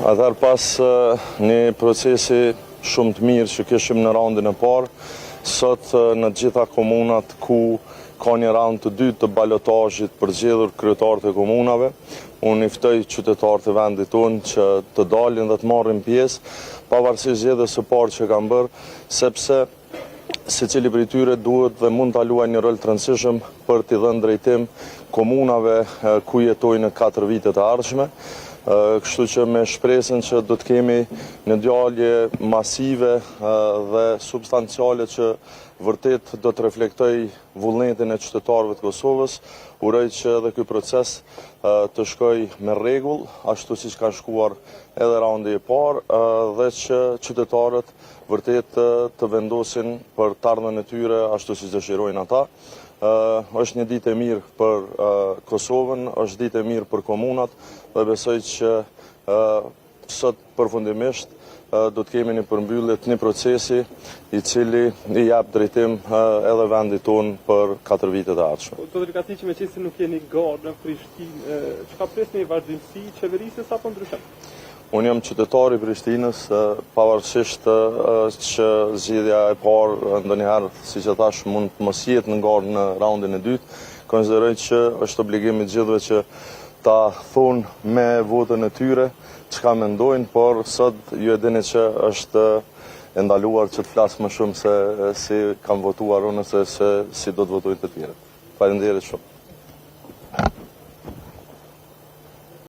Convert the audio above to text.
Atëherë pas një procesi shumë të mirë që kishim në raundin e parë, sot në gjitha komunat ku ka një raund të dytë të balotazhit për zgjedhur kryetarët e komunave, unë i ftoj qytetarët e vendit tonë që të dalin dhe të marrin pjesë, pavarësisht zgjedhjes së parë që kanë bërë, sepse secili prej tyre duhet dhe mund ta luajë një rol të rëndësishëm për t'i dhënë drejtim komunave ku jetojnë në 4 vitet e ardhshme. Kështu që me shpresën që do të kemi një djalje masive dhe substanciale që vërtet do të reflektoj vullnetin e qytetarëve të Kosovës, uroj që edhe ky proces të shkoj me rregull, ashtu siç ka shkuar edhe raundi i parë, dhe që qytetarët vërtet të vendosin për të ardhmen e tyre ashtu siç dëshirojnë ata. Është një ditë e mirë për Kosovën, është ditë e mirë për komunat dhe besoj që sot përfundimisht do të kemi një përmbyllje të një procesi i cili i jap drejtim edhe vendit tonë për 4 vitet e ardhshme. Do të rikati që me qenë se nuk jeni garë në Prishtinë, çka presni vazhdimsi qeverisës apo ndryshe? Unë jam qytetar i Prishtinës, pavarësisht që zgjedhja e parë ndonjëherë, siç e thash, mund të mos jetë në garë në raundin e dytë, konsideroj që është obligim i të gjithëve që ta thonë me votën e tyre çka mendojnë, por sot ju e dini që është e ndaluar që të flas më shumë se si kam votuar unë ose se si do të votojnë të tjerët. Faleminderit shumë.